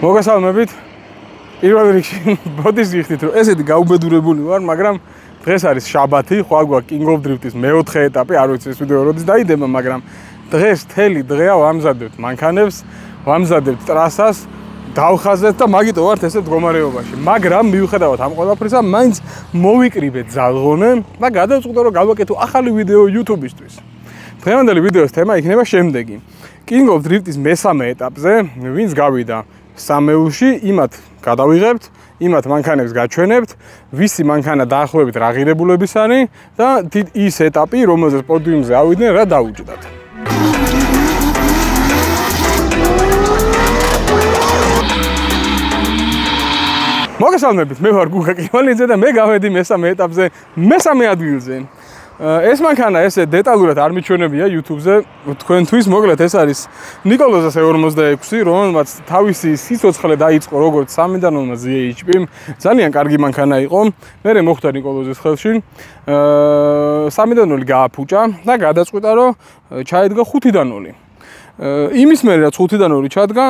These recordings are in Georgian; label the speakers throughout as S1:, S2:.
S1: მოგესალმებით. პირველ რიგში ბოდის გიხდით, რომ ესეთი გაუბედურებული ვარ, მაგრამ დღეს არის შაბათი, ხო აგვაქვს King of Drift-ის მეოთხე ეტაპი, არ ვიცი ეს ვიდეო როდის დაიდება, მაგრამ დღეს თელი დღეა ვამზადებთ მანქანებს, ვამზადებთ ტრასას, დავხაზეთ და მაგიტო ვართ ესეთ მდგომარეობაში. მაგრამ მიუხედავად ამ ყველაფრისა, მაინც მოვიკრიბე ძალღონე და გადავწყვიტე, რომ გავაკეთო ახალი ვიდეო YouTube-ისთვის. დღევანდელი ვიდეოს თემა იქნება შემდეგი. King of Drift-ის მესამე ეტაპზე, ვინც გავიდა სამეულში, იმათ გადავიღებთ, იმათ მანქანებს გაჩვენებთ, ვისი მანქანა დაახლოებით რა ღირებულების არის და ის ეტაპი, რომელზეც პოდიუმზე ავიდნენ, რა დაუჭდათ. მოგესალმებით, მე ვარ გუგა კივალიძე და მე გავედი მესამე ეტაპზე, მესამე ადგილზე. ეს მანქანა ესე დეტალურად არ მიჩვენებია YouTube-ზე თქვენთვის, მოკლედ ეს არის ნიკოლოზას E46, რომელმაც თავისი სიცოცხლე დაიწყო როგორც 3-დანონმა ZHP-მ, ძალიან კარგი მანქანა იყო. მერე მოხვდა ნიკოლოზის ხელში. 3-დანონი გააფუჭა და გადაწყვიტა, რომ ჩაედგა 5-დანონი. იმის მერე რაც 5-დანონი ჩადგა,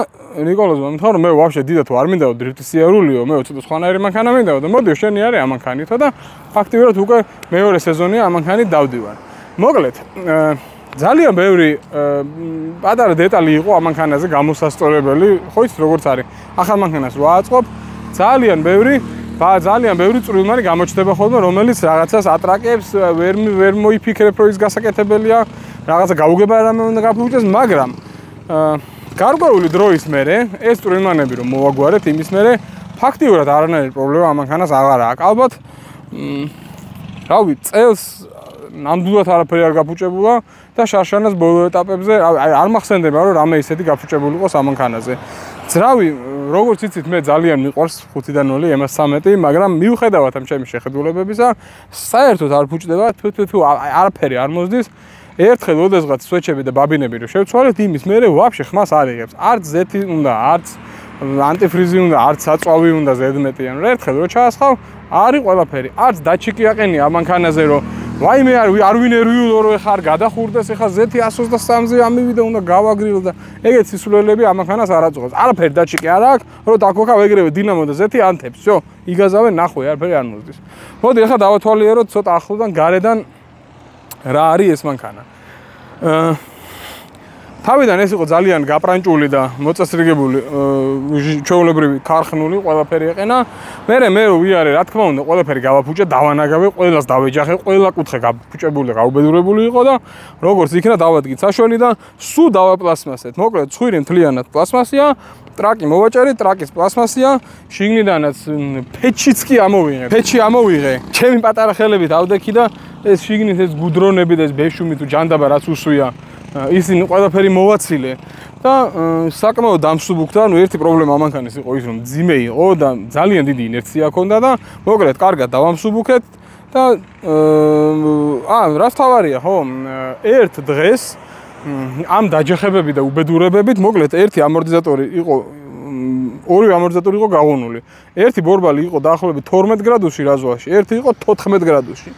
S1: ნიკოლოზმა მითხრა, რომ მე ვაფშე დიდათ არ მინდაო დრიფტის სიარულიო, მე ცოტა სხვანაირი მანქანა მინდაო და მოდიო შენი არის ამ მანქანითო და ფაქტიურად უკვე მეორე სეზონია ამ მანქანით დავდივარ. მოკლედ, ძალიან ბევრი პატარა დეტალი იყო ამ მანქანაზე გამოსასწორებელი, ხო იცით როგორც არის. ახალ მანქანას რო აწყობ, ძალიან ბევრი წვრილმარი გამოჩნდება ხოლმე, რომელიც რაღაცას ატრაკებს, ვერ მოიფიქრებ, რომ ის გასაკეთებელია, რაღაცა გაუგება რამე უნდა გაფუჭდეს, მაგრამ გარკვეული დროის მერე ეს წვრილმანები რომ მოვაგვარეთ, იმის მერე ფაქტიურად არანაირი პრობლემა ამ მანქანას აღარ აქვს. ალბათ რავი, წელს ნამდვილად არაფერი არ გაფუჭებულა და შარშანას ბოლო ეტაპებზე არ მახსენდება, რომ რამე ისეთი გაფუჭებული იყოს ამ მანქანაზე. ძრავი, როგორც იცით, მე ძალიან მიყვარს 5-დანონი MS13, მაგრამ მიუხედავად ამ ჩემი შეხედულებებისა, საერთოდ არ ფუჭდება, თუ არაფერი არ მოსდის. ერთხელ ოდესღაც სვეჩები და ბაბინები რო შევცვალეთ, იმის მერე ვაფშე ხმას არ იღებს. არც ზეთი უნდა, არც ანტიფრიზი უნდა, არც საწვავი უნდა ზედმეტიან. ერთხელ რო ჩაასხავ, არის ყველაფერი. არც დაჩიკი აყენია ამ მანქანაზე, რომ ვაიმე არ ვინერვიულო, რომ ეხა არ გადახურდეს, ეხა ზეთი 123-ზე ამივიდა, უნდა გავაგრილო და ეგეთ სისულელები ამ მანქანას არ აწუხებს. არაფერი დაჩიკი არ აქვს, რომ დაგოქავ ეგრევე დინამო და ზეთი ანთებს. всё, იგაზავე, ნახვე, არაფერი არ მოსდის. მოდი ეხა დავათვალიეროთ ცოტა ახლოდან, გარედან რა არის ეს მანქანა. თავიდან ეს იყო ძალიან გაპრანჭული და მოწესრიგებული, ჩვეულებრივი ქარხნული, ყველაფერი ეყენა. მე რო ვიარე, რა თქმა უნდა, ყველაფერი გავაფუჭე, დავანაგავე, ყველას დავეჯახე, ყველა კუთხე გაფუჭებული, გაუბედურებული იყო და როგორც იქნა დავადგით საშველი და სულ დავაპლასმასეთ. მოკლედ, ცხვირი მთლიანად პლასმასია, ტრაკი მოვაჭერე, ტრაკის პლასმასია, შიგნიდანაც ფეჩიც კი ამოვიღე. ფეჩი ამოვიღე. ჩემი პატარა ხელებით ავდექი და ეს შიგნით ეს გუდრონები და ეს ბეშუმი თუ ჯანდაბა რაც უსვია, ისინი ყველაფერი მოვაცილე და საკმაოდ დამსუბუქდა. ნუ ერთი პრობლემა მანქანის იყო ის, რომ ძიმე იყო და ძალიან დიდი ინერცია ჰქონდა და მოკლედ კარგად დავამსუბუქეთ და რას თავარია, ხო? ერთ დღეს ამ დაჯახებები და უბედურებებით, მოკლედ ერთი ამორტიზატორი იყო, ორი ამორტიზატორი იყო გაღუნული. ერთი ბორბალი იყო დაახლოებით 12 გრადუსში რაზვაში, ერთი იყო 14 გრადუსში.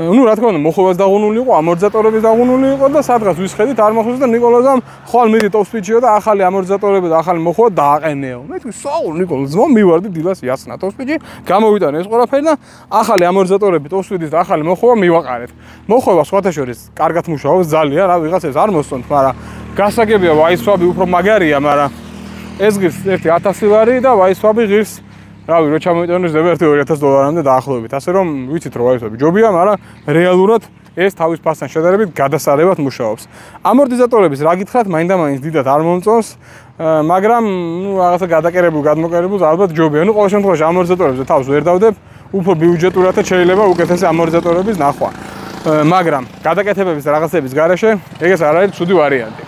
S1: ნუ რა თქმა უნდა, მოხევას დაღუნული იყო, ამორტიზატორები დაღუნული იყო და სადღაც ვისხედით არ მოხდეს და ნიკოლოზამ ხვალ მიდი ტოპსპიჩიო და ახალი ამორტიზატორები და ახალი მოხევა დააყენეო. მე თქვი, საულ ნიკოლოზ, ძმო, მივარდი დილას იასნა ტოპსპიჩი, გამოვიტანე ეს ყველაფერი და ახალი ამორტიზატორები ტოპსპიჩის და ახალი მოხევა მივაყარეთ. მოხევა სხვათა შორის კარგად მუშაობს ძალიან, რა ვიღაცებს არ მოსწონთ, მაგრამ გასაგებია ვაისვაბი უფრო მაგარია, მაგრამ ეს ღირს ერთი 1000 ლარი და ვაისვაბი ღირს რავი, რო ჩამოიტანოს ზებერთი $2000-მდე დაახლოებით. ასე რომ ვიცით რომ ვაისვაბი ჯობია, მაგრამ რეალურად ეს თავის ფასთან შედარებით გადასარევად მუშაობს. ამორტიზატორების რა გითხრათ, მაინდა-მაინც დიდად არ მომწონს, მაგრამ ნუ რაღაცა გადაკერებულ, გადმოკერებულს ალბათ ჯობია. ნუ ყოველ შემთხვევაში ამორტიზატორებზე თავს ვერ დავდებ, უფრო ბიუჯეტურადაც შეიძლება უკეთესი ამორტიზატორების ნახვა. მაგრამ გადაკეთებების რაღაცების გარეშე ეგეც არ არის ცუდი ვარიანტი.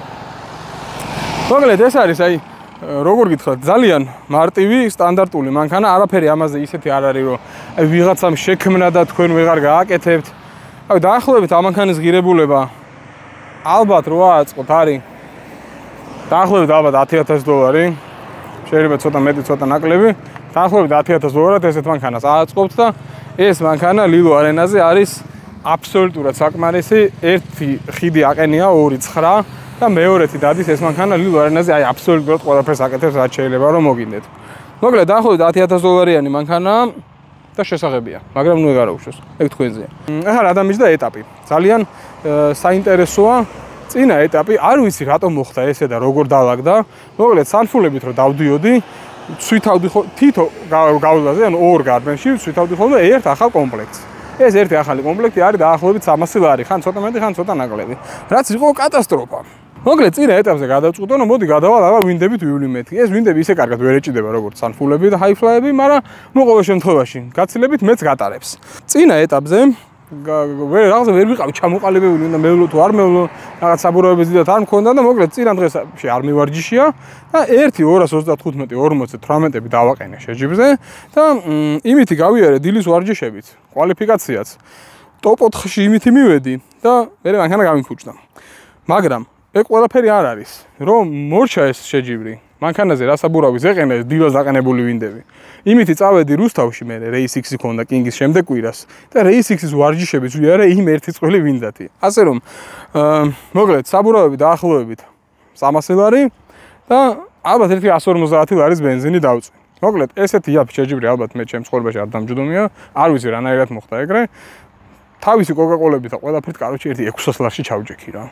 S1: მოკლედ ეს არის აი როგორ გითხრათ, ძალიან მარტივი, სტანდარტული მანქანა, არაფერი ამაზე ისეთი არ არის, რომ ვიღაცამ შექმნა და თქვენ ვეღარ გააკეთებთ. აი დაახლოებით ამ მანქანის ღირებულება ალბათ რო აწყოთ არის დაახლოებით ალბათ $10,000, შეიძლება ცოტა მეტი, ცოტა ნაკლები, დაახლოებით $10,000 ესეთ მანქანას აწყობთ და ეს მანქანა ლილო არენაზე არის აბსოლუტურად საკმარისი. ერთი ხიდი აყენია 2.9 და მეორეთი დადის ეს მანქანა ლილო არენაზე აი აბსოლუტურად ყველაფერს აკეთებს რაც შეიძლება რომ მოგინდეთ. მოკლედ დაახლოებით $10,000 მანქანაა და შესაძლებელია, მაგრამ ნუ ეგ არ აუშვეს. ეგ თქვენზეა. ახლა რა დამიჯდა ეტაპი. ძალიან საინტერესოა წინა ეტაპი, არ ვიცი რატომ მოხდა ესე და როგორ დავაგდა. მოკლედ სანფულებით რომ დავდიოდი, ცვითავდი თითო გავლაზე, ანუ ორ გარბენში ცვითავდი ხოლმე ერთ ახალ კომპლექტს. ეს ერთი ახალი კომპლექტი არის დაახლოებით $300, ხან ცოტა მეტი, ხან ცოტა ნაკლები. რაც იყო კატასტროფა. მოკლედ წინა ეტაპზე გადავწყვიტე, რომ მოდი გადავალ აბა ვინდებით ვივლიმეთი. ეს ვინდები ისე კარგად ვერ ეჭიდება როგორც სანფულები და ჰაიფლაები, მაგრამ ნუ ყოველ შემთხვევაში გაცილებით მეც გატარებს. წინა ეტაპზე რაღაცა ვერ ვიყავი ჩამოყალიბებული, უნდა მევლო თუ არ მევლო, რაღაც საბურავების დიდად არ მქონდა და მოკლედ წინა დღეში არ მივარჯიშია და 1-235-40-18-ები დავაყენე შეჯიბრზე და იმითი გავიარე დილის ვარჯიშებით, კვალიფიკაციაც. ტოპ 4-ში იმითი მივედი და მე მანქანა გამიფუჭდა. მაგრამ ეგ ყველაფერი არ არის, რომ მორჩა ეს შეჯიბრი. მანქანაზე რა საბურავის ეყენა ეს დილას დაყენებული ვინდები. იმითი წავედი რუსთავში მე Race X-ი ქონდა King-ის შემდეგ კვირას და Race X-ის ვარჯიშებიც ვიარე იმ ერთი წვილი ვინდათი. ასე რომ მოკლედ საბურავები დაახლოებით $300 და ალბათ ერთი $150 ბენზინი დავწვი. მოკლედ ესეთი იაფი შეჯიბრი ალბათ მე ჩემს ცხოვრებაში არ დამჯდომია, არ ვიცი რანაირად მოხდა ეგრე. თავისი კოკაკოლები და ყველაფერთ კაროჩი ერთი $600-ში ჩავჯექი რა.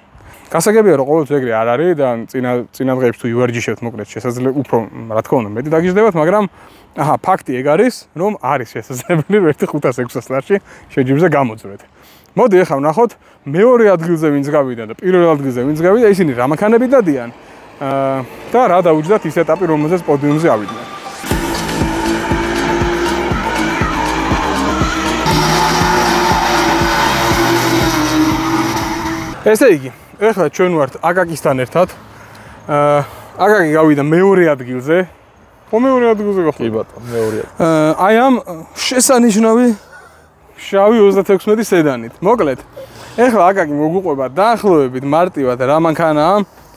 S1: გასაგებია რომ ყოველთვის ეგრე არ არის და წინა დღეებში თუ ივარჯიშებთ მოკლედ შესაძლებელი უფრო რა თქმა უნდა მეტი დაგიждდებათ, მაგრამ აჰა ფაქტი ეგ არის რომ არის შესაძლებელი რომ ერთი $500-600-ში შეჯიბრზე გამოძვრეთ. მოდი ახლა ვნახოთ მეორე ადგილზე ვინც გავიდა და პირველ ადგილზე ვინც გავიდა, ისინი რა მანქანები დადიან და რა დაუჯდათ ის ეტაპი რომელზეც პოდიუმზე ავიდნენ. ესე იგი ეხლა ჩვენ ვართ აკაკისთან ერთად. აკაკი გავიდა მეორე ადგილზე. ხო მეორე ადგილზე გახდა? კი ბატონო, მეორე ადგილზე. აი ამ შესანიშნავი შავი 36 სედანით. მოკლედ, ეხლა აკაკი მოგუყვება დაახლოებით მარტივად რა მანქანაა,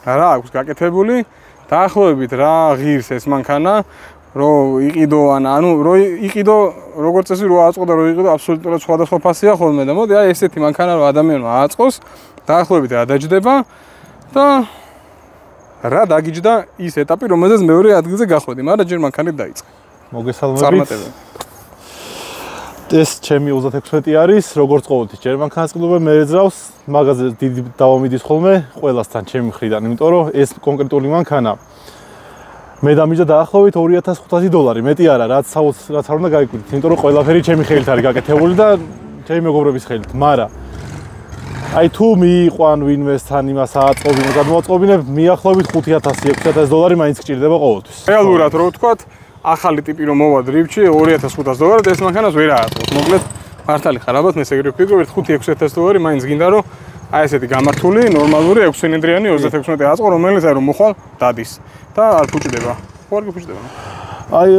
S1: რა აქვს გაკეთებული, დაახლოებით რა ღირს ეს მანქანა, რომ იყიდო ანუ რომ იყიდო როგორც წესი რო აწყო და რო იყიდო აბსოლუტურად სხვადასხვა ფასია ხოლმე და მოდი აი ესეთი მანქანა რომ ადამიანმა აწყოს დაახლოებით რა დაჯდება და რა დაგიჯდა ის ეტაპი, რომელზეც მეორე ადგილზე გახვედი, მაგრამ ჯერ მანქანით დაიწყე.
S2: მოგესალმებით. ეს ჩემი 36 არის, როგორც ყოველთვის ჯერ მანქანას ყიდულობ, მე ეძრავს, მაღაზიაზე დიდი დავამიდის ხოლმე ყველასთან ჩემი მხრიდან, იმიტომ რომ ეს კონკრეტული მანქანა მე დამიჯდა დაახლოებით $2,500, მეტი არა, რაც არ უნდა გაიკვირდით, იმიტომ რომ ყველაფერი ჩემი ხელით არის გაკეთებული და ჩემი მეგობრების ხელით, მაგრამ აი თუ მიიყვან ვინმესთან იმას აწყობინო გადმოაწყობინებ მიახლოებით $5,000-6,000 მაინც გჭირდება ყოველთვის.
S1: რეალურად რო ვთქვათ, ახალი ტიპი რომ მოვა დრიფტში $2,500 ეს მანქანას ვერ აწყობს. მოკლედ მართალი ხარ, ალბათ მე ეგრე ვფიქრობ, $5,000-6,000 მაინც გინდა რომ აი ესეთი გამართული, ნორმალური 6 ცილინდრიანი 36 აწყო, რომელიც აი რომ მოხვალ დადის და არ ფუჭდება. ხო არ გიფუჭდება?
S2: აი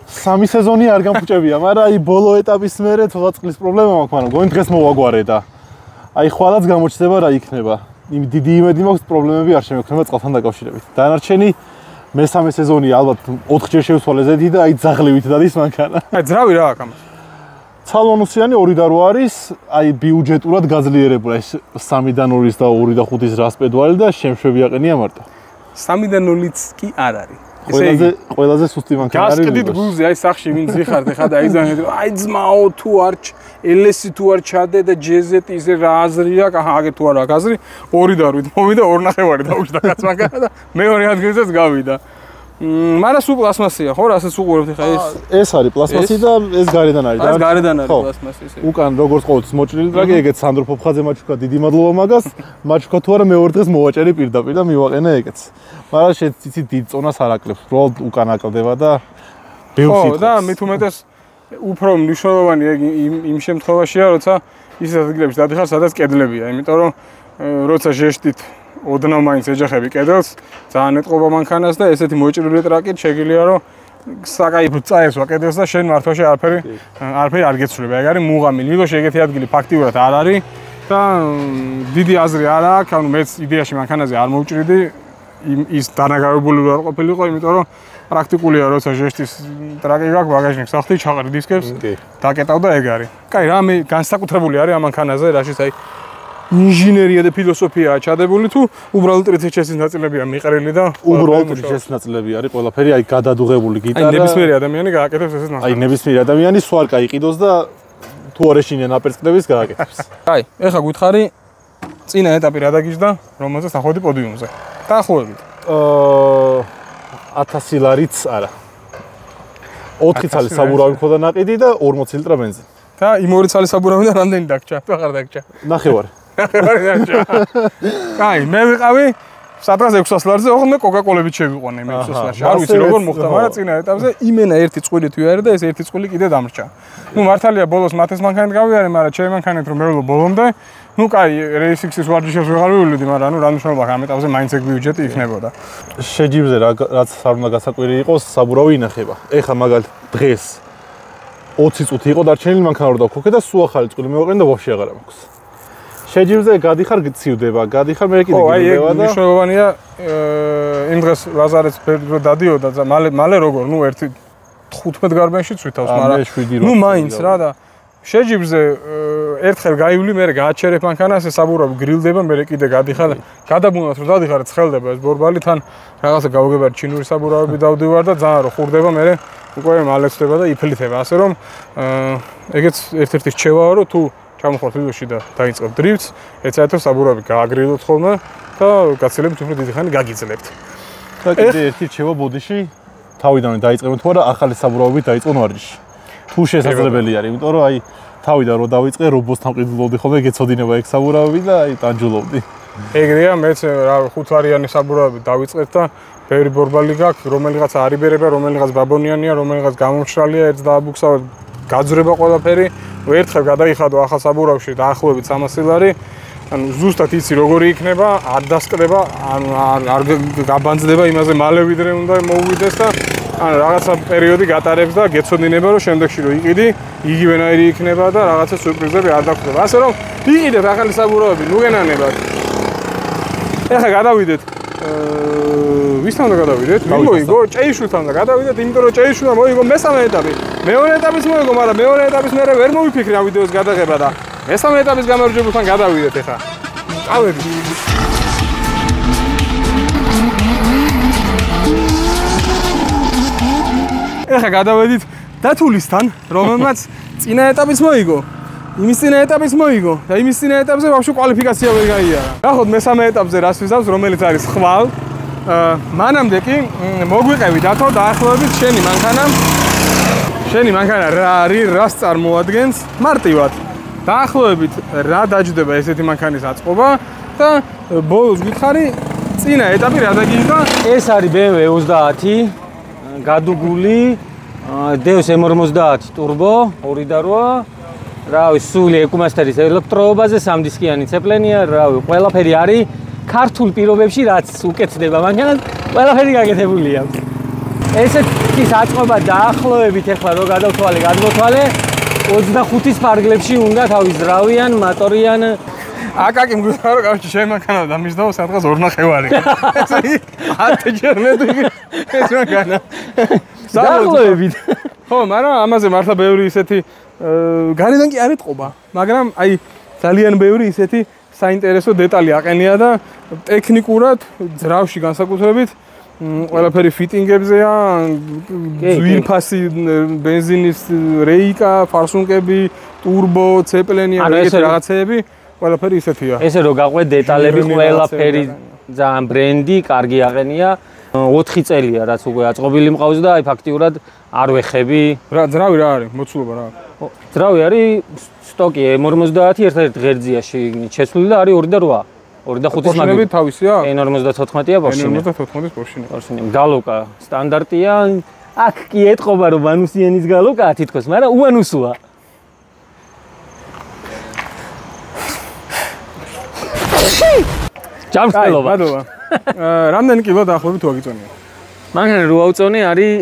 S2: სამი სეზონი არ გამფუჭებია, მაგრამ აი ბოლო ეტაპის მერე თოლა წყლის პრობლემა მაქვს, მაგრამ გონი დღეს მოვაგვარე და აი ხვალაც გამოჩნდება რა იქნება. დიდი იმედი მაქვს პრობლემები არ შემექნება წყალთან დაკავშირებით. დანარჩენი მესამე სეზონი ალბათ 4 ჯერ შევცვალე ზეთი და აი ძაღლივით დადის მანქანა.
S1: აი ძრავი რა აქვს ამას?
S2: ცალონუსიანი 2 არის, აი ბიუჯეტურად გაძლიერებული. ეს 3-დან 2-ის და 2 და 5-ის რასპედვალი და შემშვები აყენია მარტო.
S1: 3-დან 0-იც კი არ არის.
S2: ყველაზე სუსტი მანქანა არის.
S1: გასყიდით გულზე, აი სახში ვინ ზიხართ ეხა და აი ძმაო თუ არ ელესი თუ არ ჩადე და ჯეზეტი ისე რა აზრი აქვს, აჰა აგერ თუ არ აქვს აზრი, 2 და 8 მოვიდა 2.5 დაუჭდა კაც მანქანა და მეორე ადგილზეც გავიდა. მაგრამ სულ პლასმასია, ხო, რასაც უყურებთ ეხა
S2: ეს არის პლასმასი და ეს გარედან არის.
S1: ეს გარედან არის პლასმასი ესე.
S2: უკან როგორც ყოველთვის მოჭრილი ტრაკი, ეგეც სანდრო ფოფხაძე მაჩუკა დიდი მადლობა მაგას. მაჩუკა თუ არა მეორე დღეს მოვაჭერი პირდაპირ და მივაყენე ეგეც. მაგრამ შეციცი დიდ წონას არ აკლებს, უბრალოდ უკან აკლდება და ბევრს იტყვის. ხო, და მით უმეტეს უფრო მნიშვნელოვანი იმ შემთხვევაშია, როცა ისეთ ადგილებში დადიხარ, სადაც კედლებია, იმიტომ რომ როცა ჟეშტით ოდნავ მაინც ეჯახები კედელს, ძალიან ეტყობა მანქანას და ესეთი მოჭრილი ტრაკით შეგიძლია რომ საკაიფო წაესვა კედელს და შენ მართვაში არაფერი არ გეცვლება. ეგ არის მუღამი. ლილოში ეგეთი ადგილი ფაქტიურად არ არის და დიდი აზრი არ აქვს, ანუ მეც იდეაში მანქანაზე არ მოვჭრიდი ის დანაგავებული არ ყოფილიყო, იმიტომ რომ პრაქტიკულია, როცა ჟეშტის ტრაკი გაქვს, ბაგაჟნიკს ახთი, ჩაყრი დისკებს, დაკეტავ და ეგ არის. კაი, რა მე განსაკუთრებული არის ამ მანქანაზე, რაშიც აი
S1: ინჟინერია და ფილოსოფიაა ჩადებული თუ უბრალოდ ტრიცეჩესის ნაწილებია მიყრილი და
S2: უბრალოდ ტრიცეჩესის ნაწილები არის ყველაფერი, აი გადადუღებული გიტარა.
S1: აი ნებისმიერი ადამიანი გააკეთებს ესეთ ნახატს.
S2: აი ნებისმიერი ადამიანი სვარკა იყიდოს და თუ არ ეშინია ნაპერწკლების გააკეთებს.
S1: აი, ეხლა გითხარი წინა ეტაპი რა დაგიჟდა, რომელზეც ახოდი პოდიუმზე. დაახლოებით.
S2: 1000 ლარიც არა. 4 წელი საბურავი მქონდა ნაყიდი და 40 ლიტრა ბენზინი.
S1: და იმ 2 წელი საბურავიდან რამდენი დაგჭა? თუ აღარ დაგჭა?
S2: ნახევარი.
S1: კაი, მე ვიყავი სადღაც 600 ლარზე, ოღონდ მე კოკაკოლებით შევიყვანე მე 600 ლარში. არ ვიცი როგორ მოხდა, მაგრამ წინა ეტაპზე იმენა ერთი წვილი თუ არა და ეს ერთი წვილი კიდე დამრჩა. ნუ მართალია ბოლოს მათეს მანქანით გავიარე, მაგრამ ჩემი მანქანით რომ მეულო ბოლომდე, ნუ კაი, Race-X-ის ვარჯიშებს ვეღარ ვივლივდი, მაგრამ ნუ რა მნიშვნელობა აქვს ამ ეტაპზე მაინც ეგ ბიუჯეტი იქნებოდა.
S2: შეჯიბზე რაც არ უნდა გასაკვირი იყოს, საბურავი ინახება. ეხა მაგალითად დღეს 20 წუთი იყო დარჩენილი მანქანა რო დავქოქე და სულ ახალი წვილი მოვაყენე და ვაფშე აღარ მაქვს. შეჯიბზე გადიხარ გცივდება, გადიხარ მე კიდე გიდება და
S1: მნიშვნელოვანია იმ დღეს ლაზარეთს ბერდრო დადიოდა და მალე როგორ, ნუ ერთი 15 გარბენში წვითავს, მაგრამ ნუ მაინც რა და შეჯიბზე ერთხელ გაივლი, მე გააჩერებ მანქანას, ეს საბურავი გრილდება, მე კიდე გადიხარ, გადაბუნოთ რომ დადიხარ ცხელდება ეს ბორბალი, თან რაღაცა გავგებარ ჩინური საბურავები დავდივარ და ძალიან რო ხურდება, მე უკვე მალეცდება და იფლითება, ასე რომ ეგეც ერთ-ერთი რჩევაა, რომ თუ ჩამოხვალთ ვიდეოში და დაიწყებ დრიფტს, ეცადეთ რომ საბურავი გააგრილოთ ხოლმე და გაცილებით უფრო დიდი ხანი გაგიძლებთ.
S2: და კიდე ერთი რჩევა ბოდიში თავიდანვე დაიწყებთ თუ არა ახალი საბურავებით დაიწყონ ვარჯიში. თუ შესაძლებელი არის, იმიტომ რომ აი თავიდან რო დავიწყე რობოსთან ყიდულობდი ხოლმე გეცოდინება ეგ საბურავი და აი ტანჯულობდი. ეგრეა მეც რა 5 ვარიანი საბურავები დავიწყეთ და ბევრი ბორბალი გაქვს, რომელიღაც არიბერება, რომელიღაც ბაბონიანია, რომელიღაც გამომშრალია, ერთს დააბუქსავ, გაძრება ყველაფერი. ერთხელ გადაიხადო ახალ საბურავში დაახლოებით 300 ლარი. ანუ ზუსტად იცი როგორი იქნება, არ დასკრება, არ გაბანძდება იმაზე მალე ვიდრე უნდა მოუვიდეს და ანუ რაღაცა პერიოდი გატარებს და გეცოდინება რომ შემდეგში რო იყიდი, იგივენაირი იქნება და რაღაცა სურპრიზები არ დაგხვდება. ასე რომ იყიდეთ ახალი საბურავები, ნუ გენანებათ. ეხლა გადავიდეთ ვისთან და გადავიდეთ? მოიგო, ჭეიშვილთან და გადავიდეთ, იმიტომ რომ ჭეიშვილმა მოიგო მესამე ეტაპი. მეორე ეტაპის მოიგო, მაგრამ მეორე ეტაპის მერე ვერ მოვიფიქრე ამ ვიდეოს გადაღება და მესამე ეტაპის გამარჯვებულთან გადავიდეთ ეხლა. წავედით. ეხლა გადავედით დათულისთან, რომელმაც წინა ეტაპის მოიგო. იმის წინა ეტაპის მოიგო და იმის წინა ეტაპზე ვაფშე კვალიფიკაცია ვერ გაიარა. ნახოთ მესამე ეტაპზე რას ვიზავს, რომელიც არის ხვალ. მანამდე კი მოგვიყევი დათო დაახლოებით შენი მანქანა რა არის, რას წარმოადგენს მარტივად. დაახლოებით რა დაჯდება ესეთი მანქანის აწყობა და ბოლოს გითხარი წინა ეტაპი რა დაგიჟდა?
S3: ეს არის BMW 30 გადუგული Deus M50 turbo 2.8 რავი სული ეკუმასტერის ელექტროობაზე 3 დისკიანი ცეპლენია, რავი ყველაფერი არის ქართულ პირობებში რაც უკეთდება მანქანას, ყველაფერი გაკეთებული აქვს. ესეთი საწყობა დაახლოებით ეხლა რო გადავთვალე, 25-ის ფარგლებში უნდა თავის ძრავიან, მოტორიან.
S1: აკაკი მგონია რომ კაროჩე შენ მანქანა დამიჯდაო სადღაც 2.5 ესე 10 ჯერ მეტი ეს მანქანა.
S3: დაახლოებით.
S1: ხო, მაგრამ ამაზე მართლა ბევრი ისეთი გარედან კი არ ეთყობა, მაგრამ აი ძალიან ბევრი ისეთი საინტერესო დეტალი აყენია და ტექნიკურად ძრავში განსაკუთრებით ყველაფერი ფიტინგებზეა, ძვირფასი ბენზინის რეიკა, ფარსუნკები, ტურბო, ცეპლენი, ეგეთი რაღაცეები, ყველაფერი ისეთია.
S3: ესე რო გაყვეთ დეტალები, ყველაფერი ძალიან ბრენდი, კარგი აყენია. 4 წელია რაც უკვე აწყობილი მყავს და აი ფაქტიურად არ ვეხები.
S1: რა ძრავი რა არის? მოცულობა რა არის?
S3: ძრავი არის სტოკი M50 ერთ-ერთ ღერძია შეცვლილი და არის 2.8. 2.5-ის
S1: მაგნიტი თავისია?
S3: N54-ია Porsche-ია.
S1: N54-ის Porsche-ია.
S3: გალოკა სტანდარტია. აქ კი ეთყობა რომ ვანუსიანის გალოკაა თითქოს, მაგრამ უანუსოა. ჯამსტელობა.
S1: მადლობა. რამდენი კილო დაახლოებით თუ აგიწონია?
S3: მანქანა რო ავწონე არის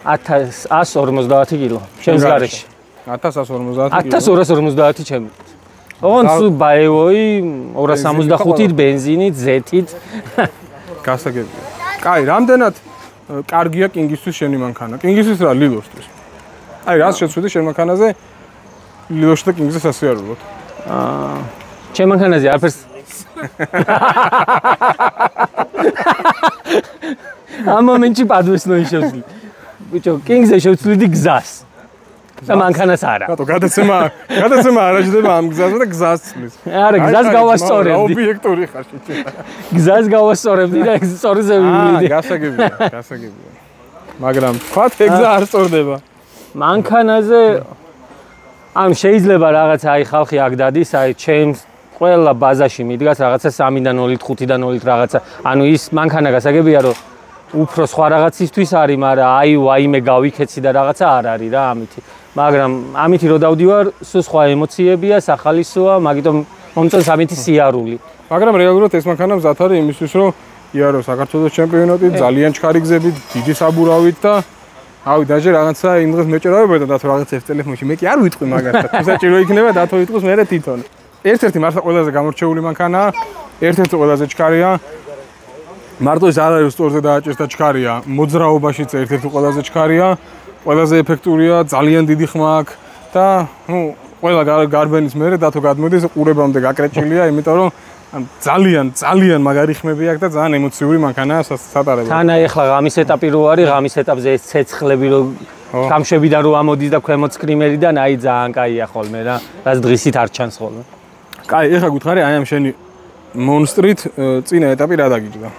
S3: 1150 კილო. ჩემს გარეშე.
S1: 1150 კილო.
S3: 1250 ჩემი. ოღონდ სულ ბაევოი 275-ით ბენზინით, ზეთით.
S1: გასაგებია. კაი, რამდენად კარგია კინგისთვის შენი მანქანა? კინგისთვის რა ლილოსთვის? აი, რას შეცვლიდი შენ მანქანაზე? ლილოში და კინგზე სასიარულოდ.
S3: ჩემ მანქანაზე არაფერს ამ მომენტში პადვესნოი შევცვლი. ბიჭო, კინგზე შევცვლიდი გზას. და მანქანას არა.
S1: რატო გადაცემა არ აჭდება ამ გზაზე და გზას ცვლის.
S3: არა, გზას გავასწორებდი.
S1: ობიექტური ხარ შეჭი.
S3: გზას გავასწორებდი და სწორზე ვიმივიდი.
S1: გასაგებია. მაგრამ თქვათ ეგზა არ სწორდება.
S3: მანქანაზე ან შეიძლება რაღაცა აი ხალხი აქ დადის, აი ჩემს ყველა ბაზაში მიდგას რაღაცა 3-დან 0-ით, 5-დან 0-ით რაღაცა. ანუ ის მანქანა გასაგებია რომ უფრო სხვა რაღაცისთვის არის, მაგრამ აი ვაიმე გავიქეცი და რაღაცა არ არის რა ამითი. მაგრამ ამითი რო დავდივარ, სულ სხვა ემოციებია, სახალისოა, მაგიტომ მომწონს ამითი სიარული.
S1: მაგრამ რეალურად ეს მანქანა მზად არის იმისთვის, რომ იარო საქართველოს ჩემპიონატი ძალიან ჩქარი გზებით, დიდი საბურავით და ავი დაჟე რაღაცა იმ დღეს მეჭერავებოდა და თუ რაღაც ეს ტელეფონში მე კი არ ვიტყვი მაგასთან. თუ საჭირო იქნება დათო იტყვის მე თვითონ. ერთ-ერთი მართლა ყველაზე გამორჩეული მანქანაა, ერთ-ერთი ყველაზე ჩქარია. მარტო ეს არ არის სტორზე დააჭერს და ჩქარია, მოძრაობაშიც ერთ-ერთი ყველაზე ჩქარია, ყველაზე ეფექტურია, ძალიან დიდი ხმა აქვს და ნუ ყველა გარბენის მერე დათო გადმოდის ყურებამდე გაკრეჭილია, იმიტომ რომ ძალიან მაგარი ხმები აქვს და ძალიან ემოციური მანქანაა სატარებელად.
S3: თან აი ახლა ღამის ეტაპი რო არის, ღამის ეტაპზე ეს ცეცხლები რო გამშვებიდან რო ამოდის და ქვემოთ სკრიმერიდან, აი ძალიან კაია ხოლმე რა, რაც დღისით არ ჩანს ხოლმე.
S1: კაი, ეხლა გითხარი აი ამ შენი მონსტრით წინა ეტაპი რა დაგიჭდა?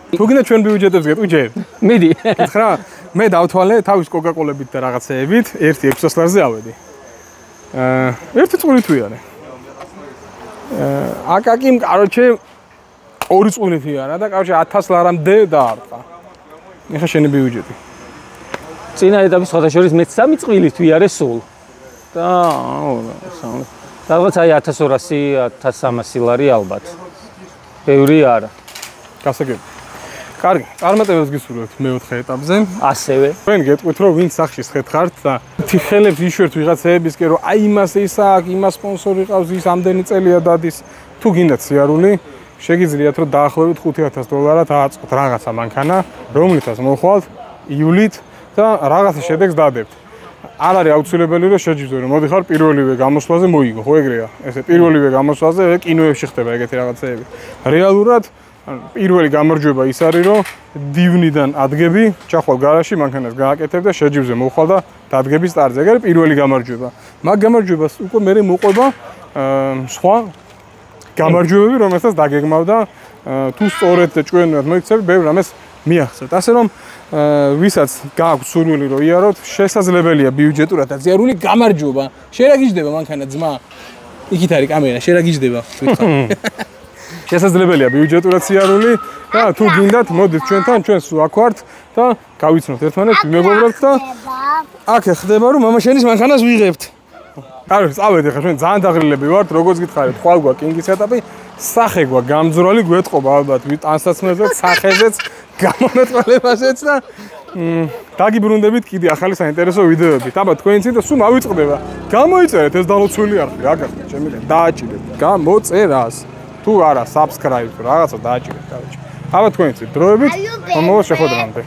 S1: თუ გინდა ჩვენ ბიუჯეტებს გეტყვი ჯერ.
S3: მიდი.
S1: გითხრა, მე დავთვალე თავის კოკაკოლებით და რაღაცეებით, ერთი 600 ლარზე ავედი. ერთი წვრითვიანე. აკაკიმ, კაროჩე, ორი წვრითვიანა და კაროჩე 1000 ლარამდე დაარტყა. ეხლა შენი ბიუჯეტი.
S3: წინა ეტაპის ხოთაშორის მე 3 წვილით ვიარე სულ. და რაღაც აი 1200, 1300 ლარი ალბათ. ბევრი არა.
S1: გასაგები. კარგი, წარმატებებს გისურვებთ მეოთხე ეტაპზე.
S3: ასევე.
S1: თქვენ გეტყვით რომ ვინ სახში ხართ და თიხელებს იშვერთ ვიღაცეებისკენ რომ აი იმას ის აქვს, იმას სპონსორი ყავს, ის ამდენი წელია დადის. თუ გინდათ სიარული, შეგიძლიათ რომ დაახლოებით $5,000 ააწყოთ რაღაცა მანქანა, რომლითაც მოხვალთ ივლით და რაღაცა შედეგს დადებთ. არ არის აუცილებელი რომ შეჯიბრდე რომ მოდიხარ პირველივე გამოსვლაზე მოიგო, ხო ეგრეა? ესე პირველივე გამოსვლაზე კინოებში ხდება ეგეთი რაღაცეები. რეალურად პირველი გამარჯვება ის არის რომ დივნიდან ადგები, ჩახვალ გარაჟში, მანქანას გააკეთებ და შეჯიბრზე მოხვალ და დადგების სტარტზე. ეგ არის პირველი გამარჯვება. მაგ გამარჯვებას უკვე მე მოყვება სხვა გამარჯვებები, რომელსაც დაგეგმავ და თუ სწორედ და ჭკვიანად მოიქცევი, ბევრ რამეს მიახსენებთ. ასე რომ ვისაც გააქვს სურვილი რომ იაროთ, შესაძლებელია ბიუჯეტურად და ზიარული გამარჯვება. შენ რა გიждდება მანქანა ძმა? იქით არის კამერა, შენ რა გიждდება? შესაძლებელია ბიუჯეტურად სიარული და თუ გინდათ მოდით ჩვენთან, ჩვენ სულ აქ ვართ და გავიცნობთ ერთმანეთს, ვიმეგობრებთ და აქ ხდება რომ მამა შენის მანქანას ვიღებთ. კარგი, წავედით ხა ჩვენ ძალიან დაღრილები ვართ, როგორც გითხარით, ხვალ გვა კინგის ეტაპი, სახე გვა გამძვრალი გვეთყობა ალბათ ტანსაცმელზეც, სახეზეც, გამომეტყველებაშეც და დაგიბრუნდებით კიდე ახალი საინტერესო ვიდეოებით. აბა თქვენი წინ და სულ მავიწყდება. გამოიწერეთ ეს დალოცვილი არხი, რა გახსნა ჩემი და დააჭირეთ. გამოწერას. თუ არა subscribe რაღაცა დააჭირეთ, კაროჩე. აბა თქვენი წინ დროებით მომავალ შეხვედრამდე.